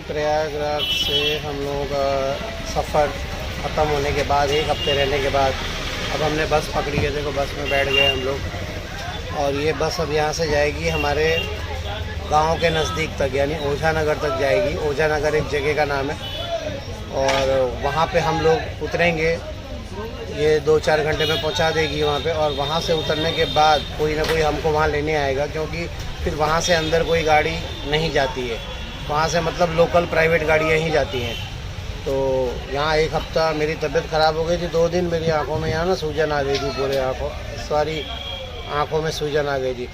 प्रयागराज से हम लोगों का सफ़र ख़त्म होने के बाद 1 हफ़्ते रहने के बाद अब हमने बस पकड़ी है। देखो बस में बैठ गए हम लोग और ये बस अब यहाँ से जाएगी हमारे गांव के नज़दीक तक, यानी ओझा नगर तक जाएगी। ओझा नगर एक जगह का नाम है और वहाँ पे हम लोग उतरेंगे। ये 2-4 घंटे में पहुँचा देगी वहाँ पे और वहाँ से उतरने के बाद कोई ना कोई हमको वहाँ लेने आएगा, क्योंकि फिर वहाँ से अंदर कोई गाड़ी नहीं जाती है। वहाँ से मतलब लोकल प्राइवेट गाड़ियाँ ही जाती हैं। तो यहाँ 1 हफ़्ता मेरी तबीयत ख़राब हो गई थी। 2 दिन मेरी आँखों में यहाँ ना सूजन आ गई थी, पूरे आँखों में सूजन आ गई थी।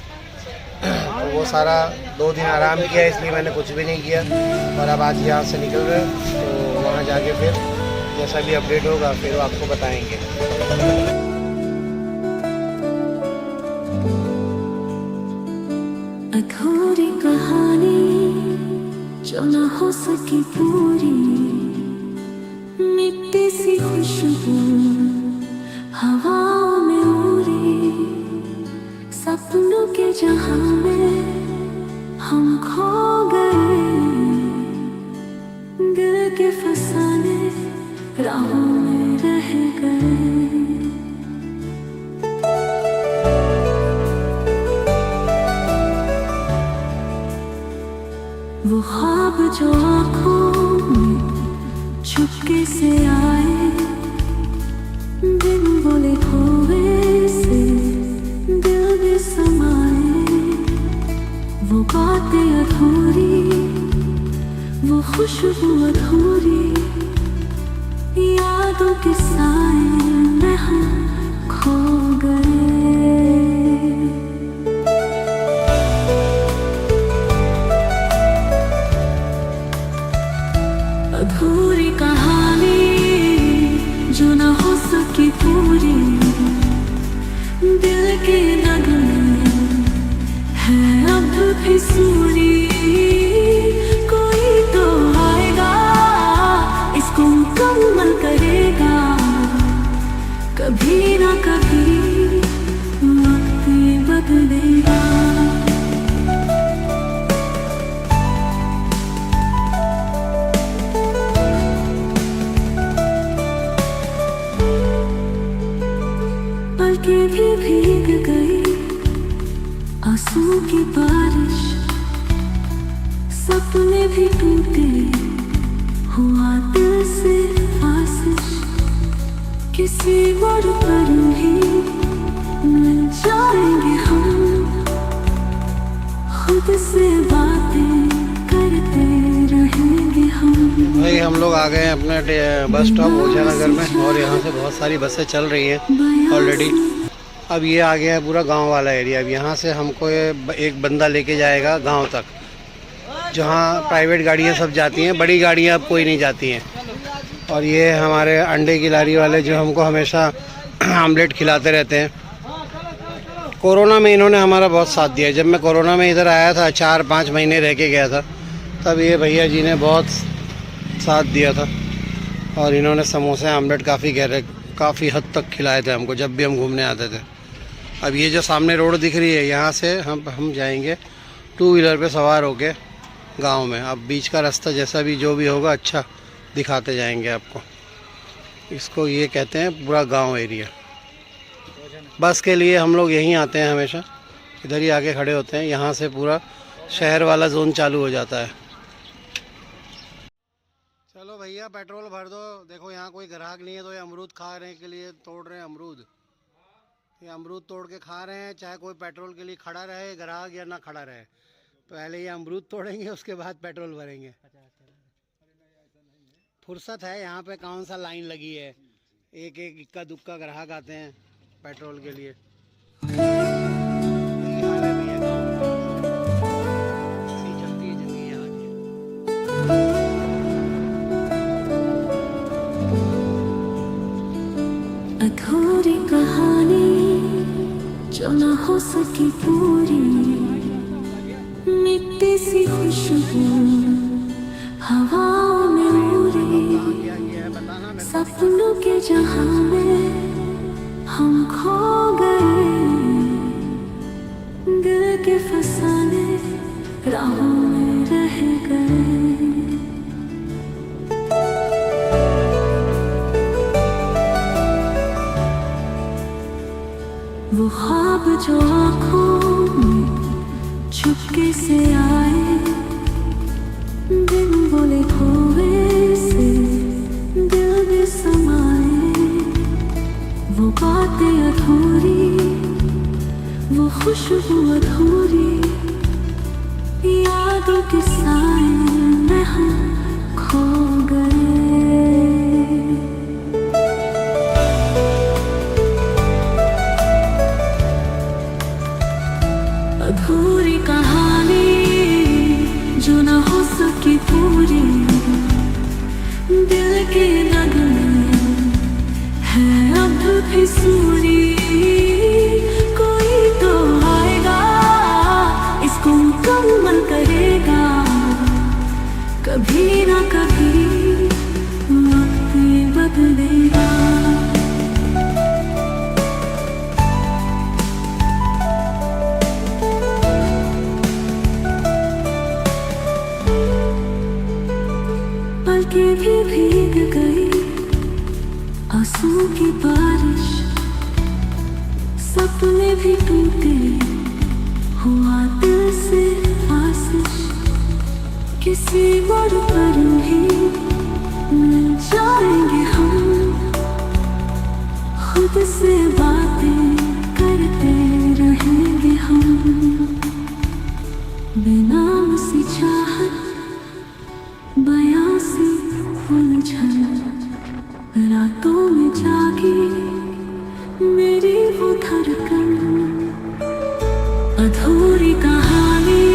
तो वो सारा 2 दिन आराम किया, इसलिए मैंने कुछ भी नहीं किया। और अब आज यहाँ से निकल रहे, तो वहाँ जाके फिर जैसा भी अपडेट होगा फिर वो आपको बताएंगे। अधूरी कहानी जो न हो सकी पूरी, मिट्टी सी खुशबू हवाओं में उड़ी, सपनों के जहां में हम खो गए, दिल के फसाने राहों में रह गए। वो ख्वाब जो आँखों में चुपके से आए, बिन बोले हुए से दिल में समाए, वो बातें अधूरी, वो खुशबू अधूरी, यादों के साए में हम खो गए। अधूरी कहानी जो न हो सकी पूरी, दिल के नगमे है अब भी सूरी, कोई तो आएगा इसको मुकम्मल करेगा, कभी ना कभी वक्त बदलेगा। पलकें भी भीग गई आंसू की बारिश, सपने भी टूटे, हुआ दिल से फासिश, किसी मोड़ पर भी मिल जाएंगे हम, खुद से बातें करते रहेंगे हम। भाई हम लोग आ गए हैं अपने बस स्टॉप ओझा नगर में और यहाँ से बहुत सारी बसें चल रही हैं ऑलरेडी। अब ये आ गया है पूरा गांव वाला एरिया। अब यहाँ से हमको एक बंदा लेके जाएगा गांव तक, जहाँ प्राइवेट गाड़ियाँ सब जाती हैं, बड़ी गाड़ियाँ अब कोई नहीं जाती हैं। और ये हमारे अंडे की लारी वाले जो हमको हमेशा आमलेट खिलाते रहते हैं। कोरोना में इन्होंने हमारा बहुत साथ दिया। जब मैं कोरोना में इधर आया था, 4-5 महीने रह के गया था, तब ये भैया जी ने बहुत साथ दिया था और इन्होंने समोसे आमलेट काफ़ी हद तक खिलाए थे हमको जब भी हम घूमने आते थे। अब ये जो सामने रोड दिख रही है, यहाँ से हम जाएंगे 2 व्हीलर पे सवार होके गांव में। अब बीच का रास्ता जैसा भी जो भी होगा अच्छा दिखाते जाएंगे आपको। इसको ये कहते हैं पूरा गांव एरिया। बस के लिए हम लोग यहीं आते हैं हमेशा, इधर ही आके खड़े होते हैं। यहाँ से पूरा शहर वाला जोन चालू हो जाता है। चलो भैया पेट्रोल भर दो। देखो यहाँ कोई ग्राहक नहीं है तो ये अमरूद खाने के लिए तोड़ रहे हैं अमरूद। ये अमरूद तोड़ के खा रहे हैं, चाहे कोई पेट्रोल के लिए खड़ा रहे ग्राहक या ना खड़ा रहे। पहले ये अमरूद तोड़ेंगे, उसके बाद पेट्रोल भरेंगे। फुर्सत है यहाँ पे, कौन सा लाइन लगी है। एक इक्का दुक्का ग्राहक आते हैं पेट्रोल के लिए। अधूरी कहानी जो न हो सकी पूरी, मिट्टी सी खुशबू हवाओं में उड़ी, सपनों के जहां में हम खो गए, दिल के फसाने राहों में रह गए। खुशबू अधूरी, यादों के साए में हम खो गए। अधूरी कहानी जो न हो सकी पूरी, दिल के नगमे है अब भी सूरी। कोई तो आएगा, इसको मुकम्मल करेगा, कभी ना कभी वक्त बदलेगा। पलकें भी भीग गई आंसू की बारिश, सपने भी टूटे, हुआ दिल से आशीष। किसी मोड़ पर भी मिल जाएंगे हम, खुद से बातें करते रहेंगे हम। बेनाम सी चाहत, बयां सी उलझन, रातों में जागी मेरी वो धड़कन। अधूरी कहानी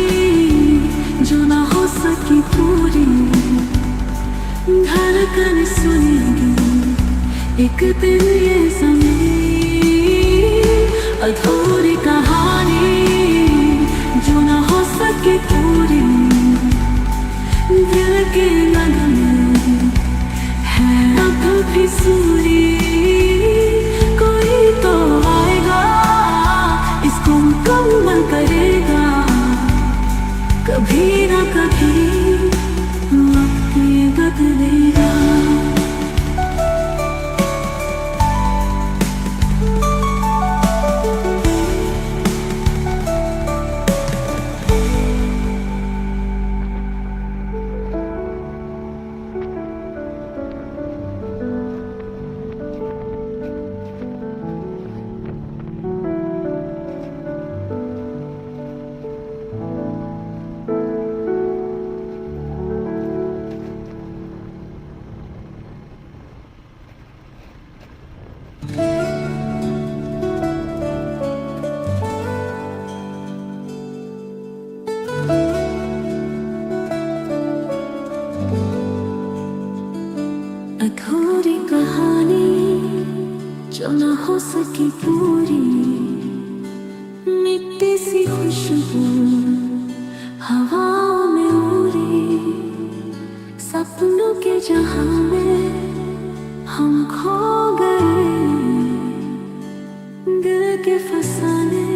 जो ना हो सकी पूरी, धड़कन सुनेगी एक दिन ये ज़मीं। अधूरी कहानी जो ना हो सकी पूरी, दिल के नगमे है अब भी सूरी। कोई तो आएगा, इसको मुकम्मल करेगा, कभी ना कभी वक्त बदलेगा। अधूरी कहानी जो न हो सकी पूरी, मिट्टी सी खुशबू हवाओं में उड़ी। सपनों के जहां में हम खो गए, दिल के फसाने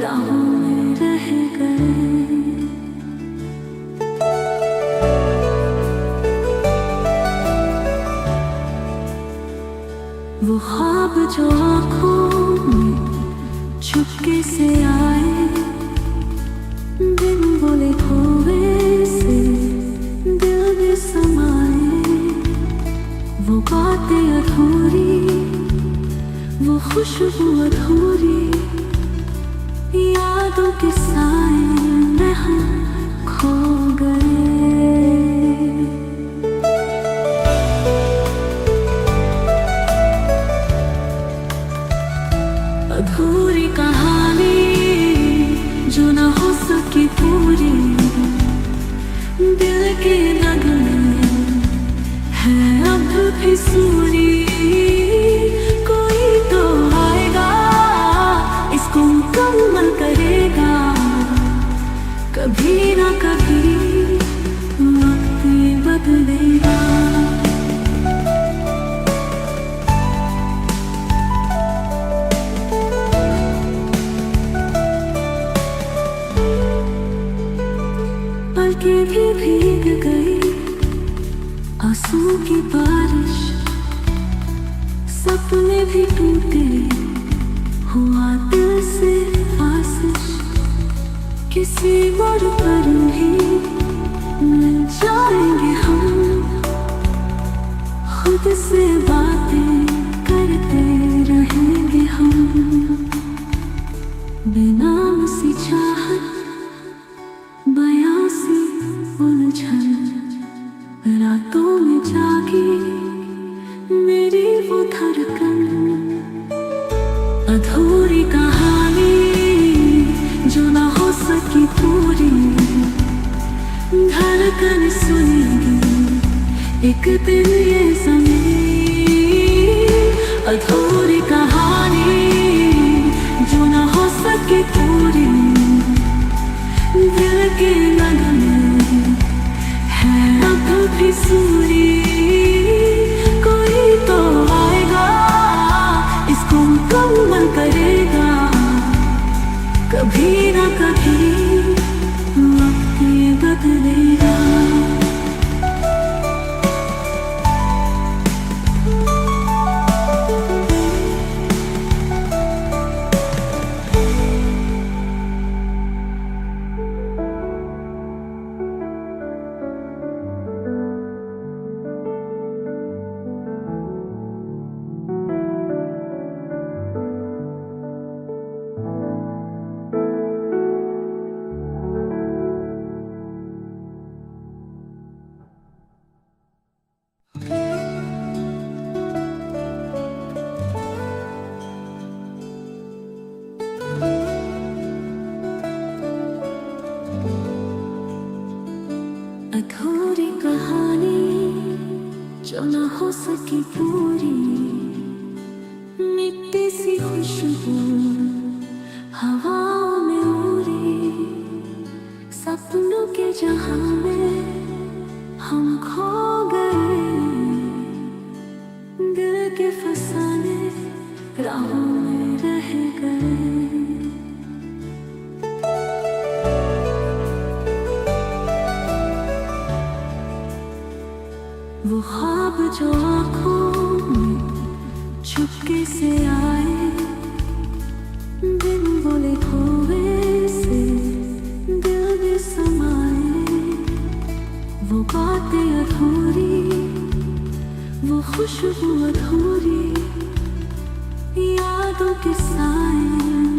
राहों में रह गए। वो ख्वाब जो आँखों में चुपके से आए, बिन बोले खोए से दिल में समाए। वो बातें अधूरी, वो खुशबू अधूरी, यादों के साए में हम खो गए। अधूरी कहानी जो न हो सकी पूरी, दिल के नगमे है अब भी सूरी। कोई तो आएगा, इसको मुकम्मल करेगा, कभी ना कभी वक्त बदलेगा। पलकें भी भीग गई आंसू की बारिश, सपने भी टूटे, हुआ दिल से आशीष। किसी मोड़ पर भी मिल जाएंगे हम, खुद से बातें करते रहेंगे हम। बेनाम उलझन रातों में जागी मेरी वो धड़कन, अधूरी कहानी जो ना हो सकी पूरी, धड़कन सुनेगी एक दिन ये ज़मीं। अधूरी कहानी जो ना हो सकी पूरी, दिल के लगने है अब भी सूरी। कोई तो आएगा इसको मुकम्मल करेगा, कभी ना कभी वक्त ये बदलेगा। अधूरी कहानी जो ना हो सकी पूरी, मिट्टी सी खुशबू हवाओं में उड़ी, सपनों के जहां में हम खो गए, दिल के फसाने राहों में रह गए। वो ख्वाब जो आँखों में चुपके से आए, बिन बोले खोए से दिल में समाए, वो बातें अधूरी, वो खुशबू अधूरी, यादों के साए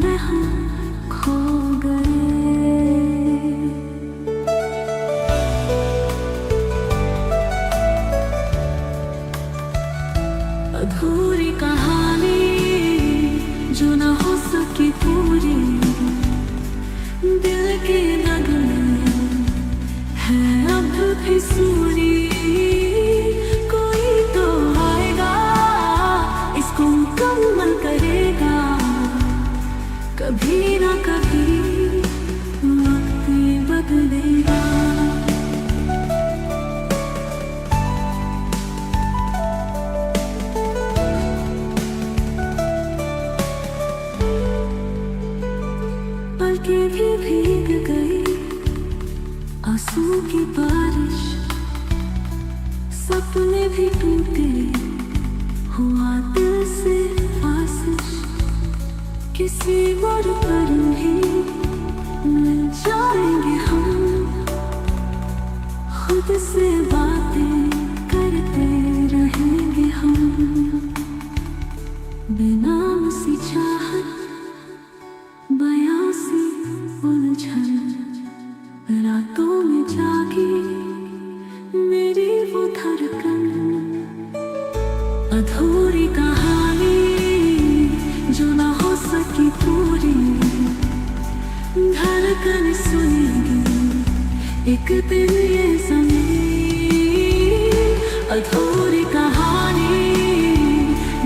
में हम खो गए। अधूरी कहानी जो ना हो सकी पूरी, दिल के नगमे है अब भी सूरी। कोई तो आएगा इसको मुकम्मल करेगा, कभी ना कभी वक्त ये बदलेगा। पलकें भी भीग गई आंसू की बारिश, सपने भी टूटे हुआ दिल से आशिश, किसी मोड़ पर भी मिल जाएंगे हम, खुद से बातें करते रहेंगे हम। बेनाम सी चाहत बयां सी उलझन रातों में जागी मेरी वो धड़कन, अधूरी कहानी जो ना हो सकी पूरी, धड़कन सुनेगी एक दिन ये ज़मीं। अधूरी कहानी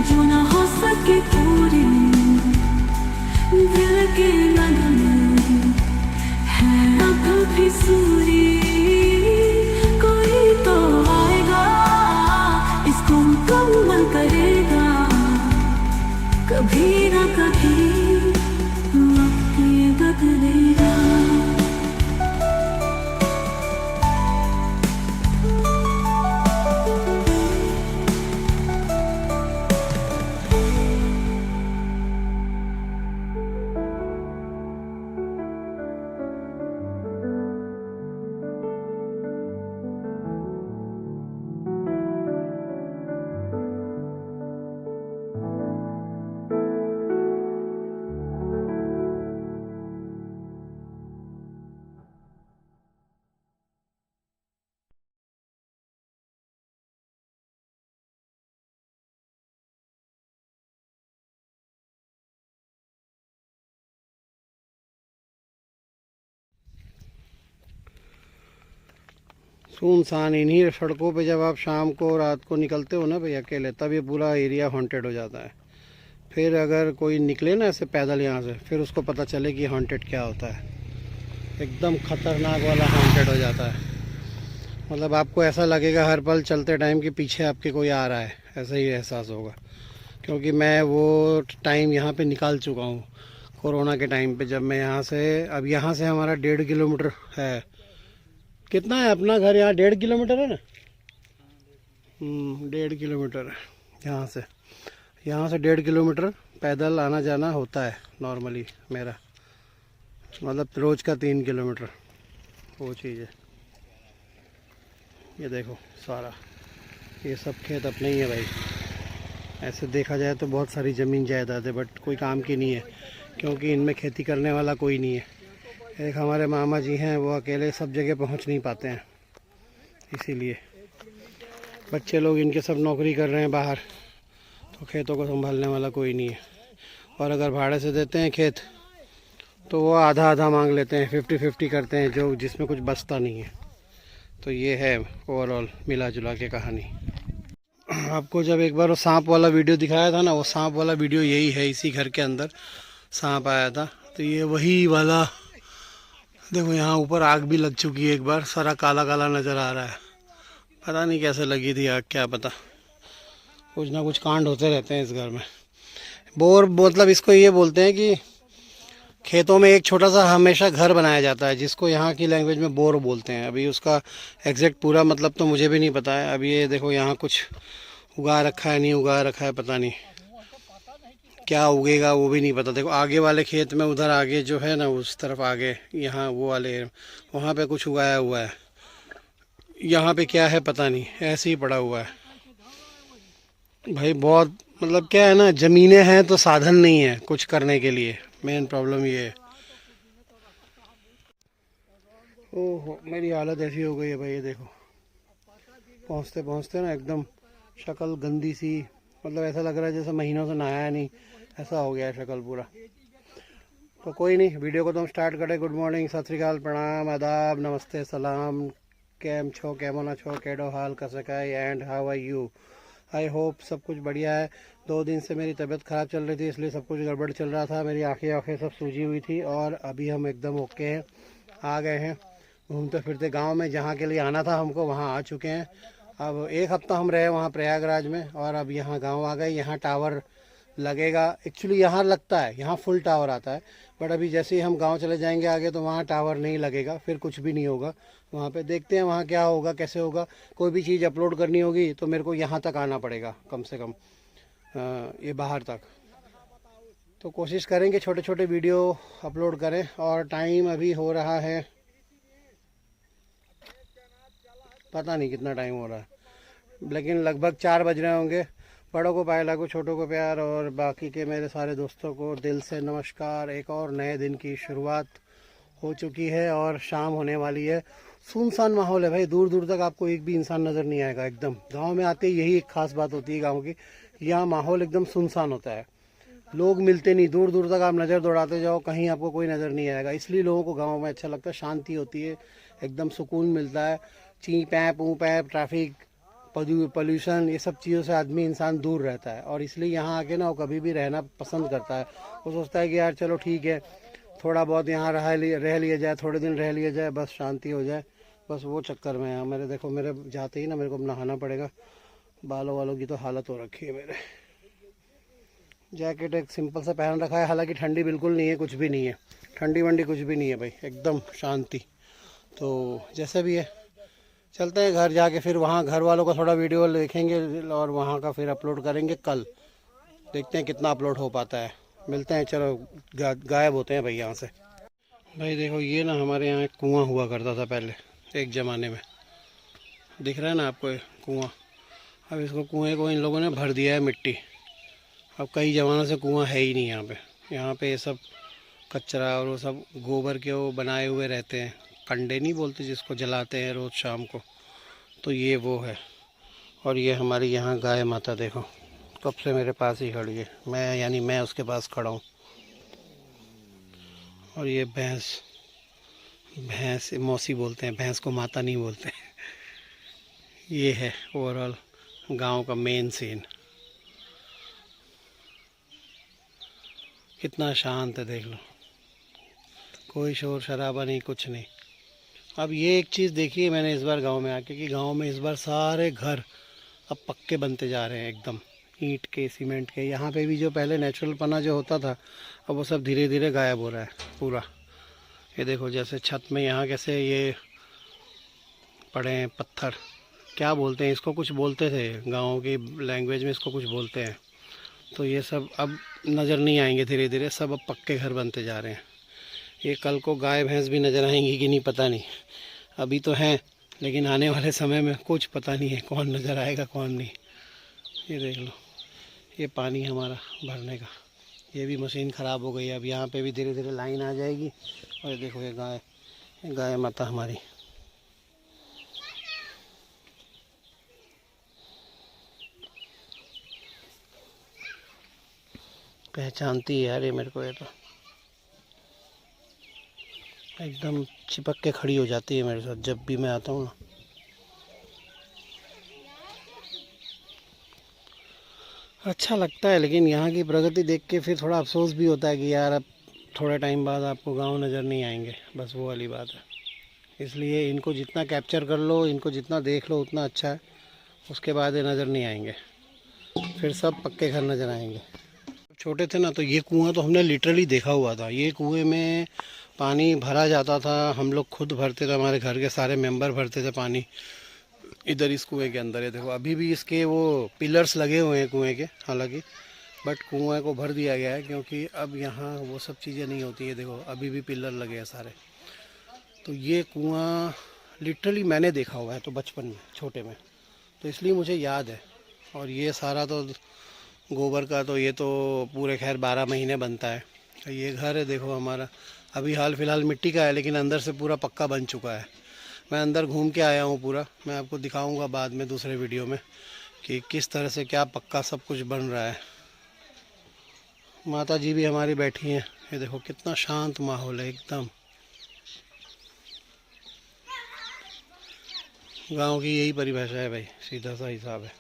जो ना हो सकी पूरी, दिल के लगने है अब भी सूरी। कोई तो आएगा इसको मुकम्मल करेगा, कभी ना कभी वक्त ये बदलेगा। सुनसान इन्हीं सड़कों पे जब आप शाम को रात को निकलते हो ना भाई अकेले, तब ये पूरा एरिया हॉन्टेड हो जाता है। फिर अगर कोई निकले ना ऐसे पैदल यहाँ से, फिर उसको पता चले कि हॉन्टेड क्या होता है। एकदम खतरनाक वाला हॉन्टेड हो जाता है। मतलब आपको ऐसा लगेगा हर पल चलते टाइम के पीछे आपके कोई आ रहा है, ऐसा ही एहसास होगा। क्योंकि मैं वो टाइम यहाँ पे निकाल चुका हूँ कोरोना के टाइम पे, जब मैं यहाँ से, अब यहाँ से हमारा 1.5 किलोमीटर है। कितना है अपना घर यहाँ? 1.5 किलोमीटर है ना? 1.5 किलोमीटर है यहाँ से। यहाँ से 1.5 किलोमीटर पैदल आना जाना होता है नॉर्मली मेरा, मतलब रोज़ का 3 किलोमीटर वो चीज़ है। ये देखो सारा, ये सब खेत अपने ही है भाई। ऐसे देखा जाए तो बहुत सारी ज़मीन जायदाद है, बट कोई काम की नहीं है क्योंकि इनमें खेती करने वाला कोई नहीं है। एक हमारे मामा जी हैं, वो अकेले सब जगह पहुंच नहीं पाते हैं, इसीलिए बच्चे लोग इनके सब नौकरी कर रहे हैं बाहर, तो खेतों को संभालने वाला कोई नहीं है। और अगर भाड़े से देते हैं खेत तो वो आधा आधा मांग लेते हैं, 50-50 करते हैं, जो जिसमें कुछ बचता नहीं है। तो ये है ओवरऑल मिला जुला के कहानी। आपको जब एक बार वो सांप वाला वीडियो दिखाया था ना, वो सांप वाला वीडियो यही है। इसी घर के अंदर सांप आया था, तो ये वही वाला। देखो यहाँ ऊपर आग भी लग चुकी है एक बार, सारा काला काला नज़र आ रहा है। पता नहीं कैसे लगी थी आग, क्या पता। कुछ ना कुछ कांड होते रहते हैं इस घर में। बोर मतलब इसको ये बोलते हैं कि खेतों में एक छोटा सा हमेशा घर बनाया जाता है, जिसको यहाँ की लैंग्वेज में बोर बोलते हैं। अभी उसका एग्जैक्ट पूरा मतलब तो मुझे भी नहीं पता है। अभी ये देखो यहाँ कुछ उगा रखा है, नहीं उगा रखा है, पता नहीं क्या उगेगा वो भी नहीं पता। देखो आगे वाले खेत में, उधर आगे जो है ना, उस तरफ आगे, यहाँ वो वाले, वहाँ पे कुछ उगाया हुआ है। यहाँ पे क्या है पता नहीं, ऐसे ही पड़ा हुआ है भाई। बहुत मतलब क्या है ना, ज़मीनें हैं तो साधन नहीं है कुछ करने के लिए, मेन प्रॉब्लम ये है। ओहो मेरी हालत ऐसी हो गई है भाई, ये देखो पहुँचते पहुँचते ना एकदम शक्ल गंदी सी, मतलब ऐसा लग रहा है जैसे महीनों से नहाया नहीं, ऐसा हो गया है शक्ल पूरा। तो कोई नहीं, वीडियो को तो हम स्टार्ट करें। गुड मॉर्निंग, सत श्री अकाल, प्रणाम, आदाब, नमस्ते, सलाम, कैम छो, कैमोना छो, केडो हाल कसकाई and how are you. I hope सब कुछ बढ़िया है। 2 दिन से मेरी तबीयत ख़राब चल रही थी, इसलिए सब कुछ गड़बड़ चल रहा था। मेरी आँखें सब सूजी हुई थी, और अभी हम एकदम ओके हैं, आ गए हैं घूमते फिरते गांव में। जहां के लिए आना था हमको वहां आ चुके हैं। अब 1 हफ्ता हम रहे वहां प्रयागराज में, और अब यहां गांव आ गए। यहां टावर लगेगा, एक्चुअली यहाँ लगता है, यहाँ फुल टावर आता है, बट अभी जैसे ही हम गांव चले जाएंगे आगे तो वहाँ टावर नहीं लगेगा, फिर कुछ भी नहीं होगा वहाँ पे। देखते हैं वहाँ क्या होगा, कैसे होगा। कोई भी चीज़ अपलोड करनी होगी तो मेरे को यहाँ तक आना पड़ेगा, कम से कम ये बाहर तक। तो कोशिश करेंगे छोटे छोटे वीडियो अपलोड करें। और टाइम अभी हो रहा है, पता नहीं कितना टाइम हो रहा है, लेकिन लगभग 4 बज रहे होंगे। बड़ों को पाए लागू, छोटों को प्यार, और बाकी के मेरे सारे दोस्तों को दिल से नमस्कार। एक और नए दिन की शुरुआत हो चुकी है और शाम होने वाली है। सुनसान माहौल है भाई, दूर दूर तक आपको एक भी इंसान नज़र नहीं आएगा। एकदम गांव में आते ही यही एक खास बात होती है गांव की, यहाँ माहौल एकदम सुनसान होता है, लोग मिलते नहीं। दूर दूर तक आप नज़र दौड़ाते जाओ, कहीं आपको कोई नज़र नहीं आएगा। इसलिए लोगों को गाँव में अच्छा लगता है, शांति होती है, एकदम सुकून मिलता है। ची पैप ऊ पैप, ट्रैफिक, पोल्यूशन, ये सब चीज़ों से आदमी इंसान दूर रहता है। और इसलिए यहाँ आके ना वो कभी भी रहना पसंद करता है। वो सोचता है कि यार चलो ठीक है, थोड़ा बहुत यहाँ रह लिया जाए, थोड़े दिन रह लिया जाए, बस शांति हो जाए, बस वो चक्कर में है। मेरे देखो, मेरे जाते ही ना मेरे को नहाना पड़ेगा, बालों वालों की तो हालत हो रखी है मेरे। जैकेट एक सिंपल सा पहन रखा है, हालांकि ठंडी बिल्कुल नहीं है, कुछ भी नहीं है, ठंडी वंडी कुछ भी नहीं है भाई, एकदम शांति। तो जैसे भी है चलते हैं घर, जाके फिर वहाँ घर वालों का थोड़ा वीडियो देखेंगे और वहाँ का फिर अपलोड करेंगे कल। देखते हैं कितना अपलोड हो पाता है। मिलते हैं, चलो गायब होते हैं भाई यहाँ से। भाई देखो ये ना हमारे यहाँ एक कुआं हुआ करता था पहले, एक ज़माने में, दिख रहा है ना आपको कुआं। अब इसको कुएं को इन लोगों ने भर दिया है मिट्टी। अब कई ज़मानों से कुआं है ही नहीं यहाँ पे। यहाँ पे ये सब कचरा और वो सब गोबर के वो बनाए हुए रहते हैं, कंडे नहीं बोलते जिसको जलाते हैं रोज़ शाम को, तो ये वो है। और ये हमारी यहाँ गाय माता देखो कब से मेरे पास ही खड़ी है, मैं उसके पास खड़ा हूँ। और ये भैंस मौसी बोलते हैं, भैंस को माता नहीं बोलते हैं। ये है ओवरऑल गांव का मेन सीन। कितना शांत है देख लो, कोई शोर शराबा नहीं, कुछ नहीं। अब ये एक चीज़ देखी है मैंने इस बार गांव में आके कि गांव में इस बार सारे घर अब पक्के बनते जा रहे हैं, एकदम ईंट के सीमेंट के। यहाँ पे भी जो पहले नेचुरल पना जो होता था अब वो सब धीरे धीरे गायब हो रहा है पूरा। ये देखो जैसे छत में यहाँ कैसे ये पड़े हैं पत्थर, क्या बोलते हैं इसको, कुछ बोलते थे गाँव की लैंग्वेज में इसको कुछ बोलते हैं। तो ये सब अब नज़र नहीं आएंगे, धीरे धीरे सब अब पक्के घर बनते जा रहे हैं। ये कल को गाय भैंस भी नज़र आएंगी कि नहीं पता नहीं, अभी तो हैं लेकिन आने वाले समय में कुछ पता नहीं है कौन नज़र आएगा कौन नहीं। ये देख लो, ये पानी हमारा भरने का, ये भी मशीन ख़राब हो गई है। अब यहाँ पे भी धीरे धीरे लाइन आ जाएगी। और ये देखो ये गाय माता हमारी, पहचानती है यार ये मेरे को, ये तो एकदम चिपक के खड़ी हो जाती है मेरे साथ जब भी मैं आता हूँ ना। अच्छा लगता है, लेकिन यहाँ की प्रगति देख के फिर थोड़ा अफसोस भी होता है कि यार अब थोड़े टाइम बाद आपको गांव नज़र नहीं आएंगे, बस वो वाली बात है। इसलिए इनको जितना कैप्चर कर लो, इनको जितना देख लो उतना अच्छा है। उसके बाद ये नज़र नहीं आएंगे, फिर सब पक्के घर नज़र आएंगे। छोटे थे ना तो ये कुआं तो हमने लिटरली देखा हुआ था। ये कुएं में पानी भरा जाता था, हम लोग खुद भरते थे, हमारे घर के सारे मेंबर भरते थे पानी इधर इस कुएं के अंदर। ये देखो अभी भी इसके वो पिलर्स लगे हुए हैं कुएं के, हालांकि बट कुएं को भर दिया गया है क्योंकि अब यहाँ वो सब चीज़ें नहीं होती है। देखो अभी भी पिलर लगे हैं सारे। तो ये कुआं लिटरली मैंने देखा हुआ है, तो बचपन में छोटे में, तो इसलिए मुझे याद है। और ये सारा तो गोबर का तो ये तो पूरे खैर 12 महीने बनता है। तो ये घर है देखो हमारा, अभी हाल फिलहाल मिट्टी का है लेकिन अंदर से पूरा पक्का बन चुका है। मैं अंदर घूम के आया हूँ पूरा, मैं आपको दिखाऊंगा बाद में दूसरे वीडियो में कि किस तरह से क्या पक्का सब कुछ बन रहा है। माता जी भी हमारी बैठी हैं, ये देखो कितना शांत माहौल है एकदम। गांव की यही परिभाषा है भाई, सीधा सा हिसाब है।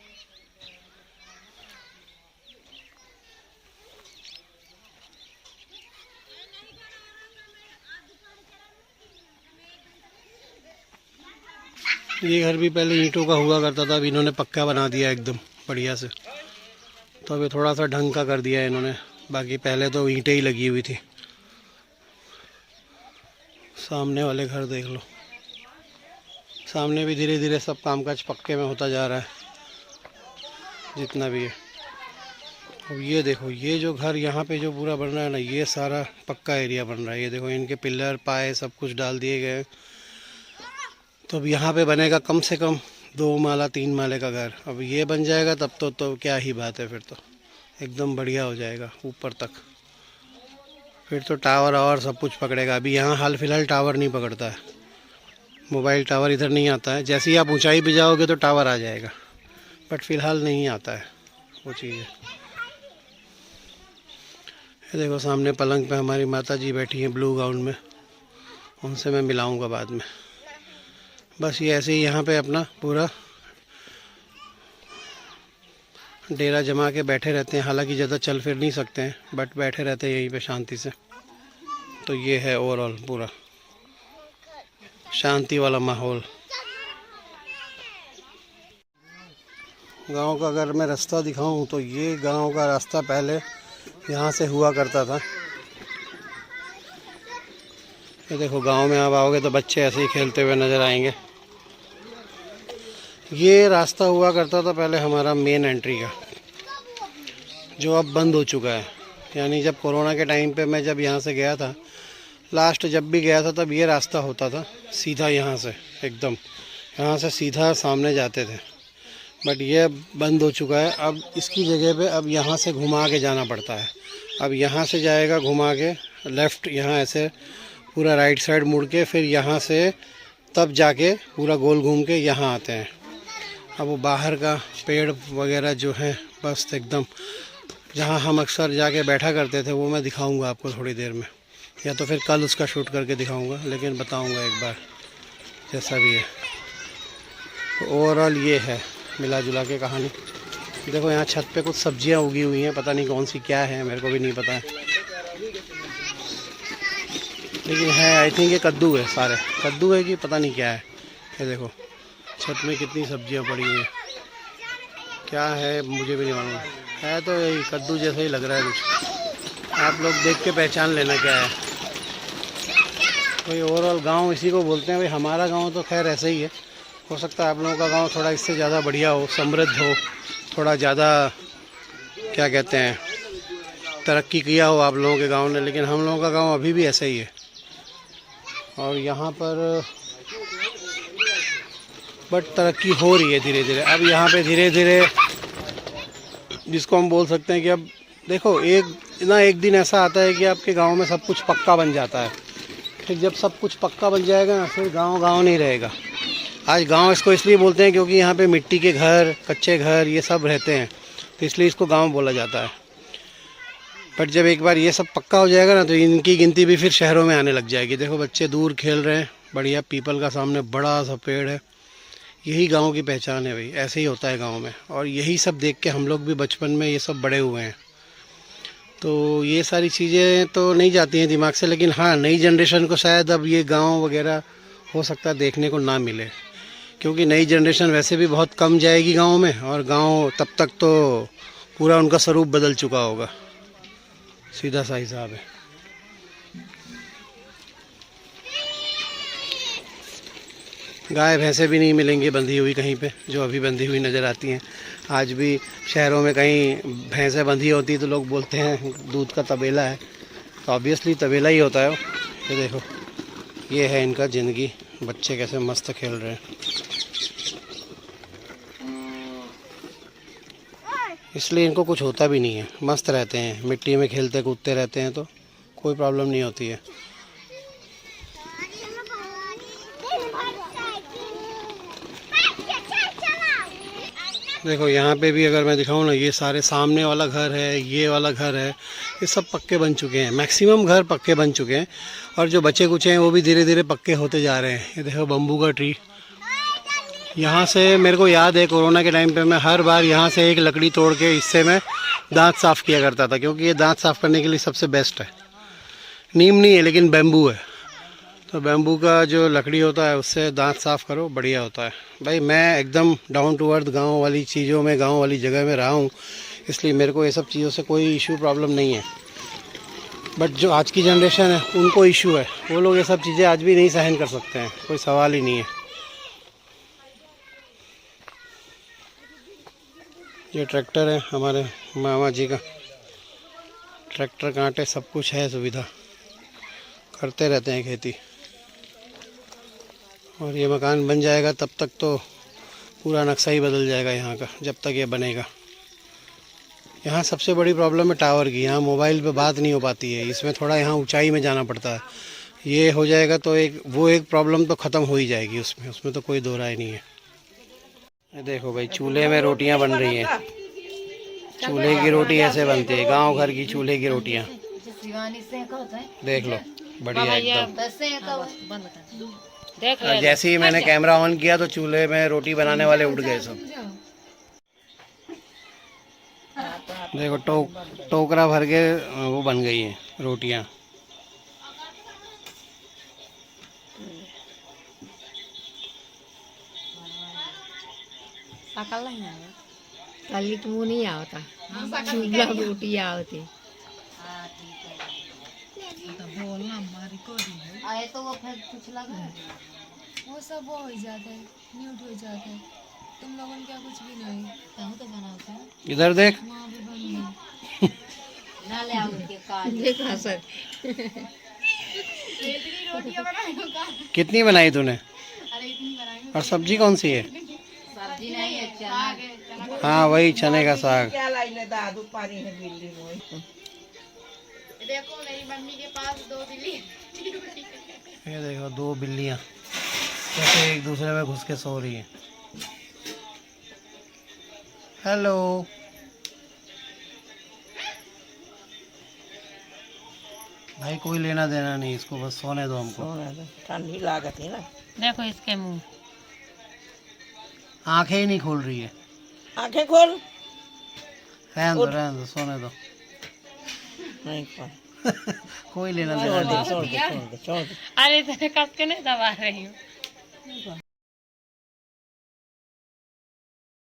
ये घर भी पहले ईंटों का हुआ करता था, अब इन्होंने पक्का बना दिया एकदम बढ़िया से। तो अभी थोड़ा सा ढंग का कर दिया है इन्होंने, बाकी पहले तो ईंटें ही लगी हुई थी। सामने वाले घर देख लो, सामने भी धीरे धीरे सब कामकाज पक्के में होता जा रहा है जितना भी है। अब ये देखो ये जो घर यहाँ पे जो पूरा बन रहा है ना, ये सारा पक्का एरिया बन रहा है। ये देखो इनके पिलर पाए सब कुछ डाल दिए गए। तो अब यहाँ पे बनेगा कम से कम 2 माला 3 माले का घर। अब ये बन जाएगा तब तो क्या ही बात है, फिर तो एकदम बढ़िया हो जाएगा ऊपर तक। फिर तो टावर और सब कुछ पकड़ेगा। अभी यहाँ हाल फिलहाल टावर नहीं पकड़ता है, मोबाइल टावर इधर नहीं आता है। जैसे ही आप ऊंचाई पे जाओगे तो टावर आ जाएगा, बट फिलहाल नहीं आता है वो चीज़। ये देखो सामने पलंग पे हमारी माता जी बैठी हैं ब्लू गाउन में, उनसे मैं मिलाऊंगा बाद में। बस ये ऐसे ही यहाँ पे अपना पूरा डेरा जमा के बैठे रहते हैं। हालांकि ज़्यादा चल फिर नहीं सकते हैं, बट बैठे रहते हैं यहीं पे शांति से। तो ये है ओवरऑल पूरा शांति वाला माहौल। गांव का अगर मैं रास्ता दिखाऊं तो ये गांव का रास्ता पहले यहाँ से हुआ करता था। ये देखो गांव में आप आओगे तो बच्चे ऐसे ही खेलते हुए नज़र आएंगे। ये रास्ता हुआ करता था पहले हमारा मेन एंट्री का, जो अब बंद हो चुका है। यानी जब कोरोना के टाइम पे मैं जब यहाँ से गया था लास्ट, जब भी गया था तब ये रास्ता होता था सीधा यहाँ से, एकदम यहाँ से सीधा सामने जाते थे। बट ये बंद हो चुका है। अब इसकी जगह पे अब यहाँ से घुमा के जाना पड़ता है। अब यहाँ से जाएगा घुमा के लेफ़्ट, यहाँ ऐसे पूरा राइट साइड मुड़ के फिर यहाँ से तब जाके पूरा गोल घूम के यहाँ आते हैं। अब वो बाहर का पेड़ वगैरह जो है बस एकदम जहाँ हम अक्सर जाके बैठा करते थे वो मैं दिखाऊंगा आपको थोड़ी देर में, या तो फिर कल उसका शूट करके दिखाऊंगा, लेकिन बताऊंगा एक बार जैसा भी है। तो ओवरऑल ये है मिला जुला के कहानी। देखो यहाँ छत पे कुछ सब्जियां उगी हुई हैं, पता नहीं कौन सी क्या है, मेरे को भी नहीं पता है, लेकिन है आई थिंक ये कद्दू है, सारे कद्दू है कि पता नहीं क्या है। ये देखो छत में कितनी सब्जियां पड़ी हुई हैं, क्या है मुझे भी नहीं मालूम, है तो यही कद्दू जैसा ही लग रहा है कुछ, आप लोग देख के पहचान लेना क्या है। कोई ओवरऑल गांव इसी को बोलते हैं भाई। हमारा गांव तो खैर ऐसे ही है, हो सकता है आप लोगों का गांव थोड़ा इससे ज़्यादा बढ़िया हो, समृद्ध हो, थोड़ा ज़्यादा क्या कहते हैं तरक्की किया हो आप लोगों के गांव ने, लेकिन हम लोगों का गांव अभी भी ऐसा ही है। और यहाँ पर बट तरक्की हो रही है धीरे धीरे। अब यहाँ पे धीरे धीरे जिसको हम बोल सकते हैं कि अब देखो एक दिन ऐसा आता है कि आपके गांव में सब कुछ पक्का बन जाता है। फिर जब सब कुछ पक्का बन जाएगा ना, फिर गांव गांव नहीं रहेगा। आज गांव इसको इसलिए बोलते हैं क्योंकि यहाँ पे मिट्टी के घर, कच्चे घर ये सब रहते हैं, तो इसलिए इसको गांव बोला जाता है। बट जब एक बार ये सब पक्का हो जाएगा ना, तो इनकी गिनती भी फिर शहरों में आने लग जाएगी। देखो बच्चे दूर खेल रहे हैं, बढ़िया पीपल का सामने बड़ा सा पेड़ है, यही गांव की पहचान है भाई। ऐसे ही होता है गांव में, और यही सब देख के हम लोग भी बचपन में ये सब बड़े हुए हैं। तो ये सारी चीज़ें तो नहीं जाती हैं दिमाग से, लेकिन हाँ नई जनरेशन को शायद अब ये गांव वगैरह हो सकता है देखने को ना मिले, क्योंकि नई जनरेशन वैसे भी बहुत कम जाएगी गांव में, और गांव तब तक तो पूरा उनका स्वरूप बदल चुका होगा। सीधा सा हिसाब है। गाय भैंसे भी नहीं मिलेंगी बंधी हुई कहीं पे, जो अभी बंधी हुई नज़र आती हैं। आज भी शहरों में कहीं भैंसें बंधी होती तो लोग बोलते हैं दूध का तबेला है, तो ऑब्वियसली तबेला ही होता है वो। ये देखो ये है इनका ज़िंदगी, बच्चे कैसे मस्त खेल रहे हैं। इसलिए इनको कुछ होता भी नहीं है, मस्त रहते हैं, मिट्टी में खेलते कूदते रहते हैं, तो कोई प्रॉब्लम नहीं होती है। देखो यहाँ पे भी अगर मैं दिखाऊँ ना, ये सारे सामने वाला घर है, ये वाला घर है, ये सब पक्के बन चुके हैं। मैक्सिमम घर पक्के बन चुके हैं, और जो बचे कुचे हैं वो भी धीरे धीरे पक्के होते जा रहे हैं। ये देखो बम्बू का ट्री, यहाँ से मेरे को याद है कोरोना के टाइम पे मैं हर बार यहाँ से एक लकड़ी तोड़ के इससे मैं दांत साफ़ किया करता था, क्योंकि ये दांत साफ़ करने के लिए सबसे बेस्ट है। नीम नहीं है लेकिन बैम्बू है, तो बैम्बू का जो लकड़ी होता है उससे दांत साफ़ करो, बढ़िया होता है भाई। मैं एकदम डाउन टू अर्थ गाँव वाली चीज़ों में, गाँव वाली जगह में रहा हूँ, इसलिए मेरे को ये सब चीज़ों से कोई इशू प्रॉब्लम नहीं है। बट जो आज की जनरेशन है उनको इशू है, वो लोग ये सब चीज़ें आज भी नहीं सहन कर सकते हैं, कोई सवाल ही नहीं है। ये ट्रैक्टर है हमारे मामा जी का, ट्रैक्टर कांटे सब कुछ है, सुविधा, करते रहते हैं खेती। और ये मकान बन जाएगा तब तक तो पूरा नक्शा ही बदल जाएगा यहाँ का, जब तक ये बनेगा। यहाँ सबसे बड़ी प्रॉब्लम है टावर की, यहाँ मोबाइल पे बात नहीं हो पाती है, इसमें थोड़ा यहाँ ऊंचाई में जाना पड़ता है। ये हो जाएगा तो एक प्रॉब्लम तो ख़त्म हो ही जाएगी, उसमें तो कोई दो राय नहीं है। देखो भाई चूल्हे में रोटियां बन रही हैं, चूल्हे की रोटी ऐसे बनती है, गांव घर की चूल्हे की रोटियां, देख लो बढ़िया एकदम। और जैसे ही मैंने कैमरा ऑन किया तो चूल्हे में रोटी बनाने वाले उठ गए सब। देखो टोकरा भर के वो बन गई हैं रोटियां। कल तो वो नहीं आता, चूल्हा रोटी आवती। आए तो वो फिर कुछ लगा, वो सब वो हो जाता है, म्यूट हो जाता है। तुम लोगों ने क्या कुछ भी नहीं तो बनाते हैं। इधर देख, वहाँ भी बन गई। ना ले आओ के काज देखा सर। कितनी बनाई तूने? और सब्जी कौन सी है? सब्जी नहीं है, चना। हाँ वही चने का साग। देखो मेरी मम्मी के पास 2 बिल्ली। ये देखो 2 बिल्लियाँ कैसे एक दूसरे में घुस के सो रही हैं। हेलो, भाई कोई लेना देना नहीं इसको, बस सोने दो हमको। ठंडी लागत है ना। देखो इसके मुंह, आंखें ही नहीं खोल रही है। आंखें खोल। रहने दो सोने दो। नहीं खोल। कोई लेना देना नहीं। छोड़ दे छोड़ दे छोड़ दे। अरे तेरे कस के नहीं दबा रही हूँ।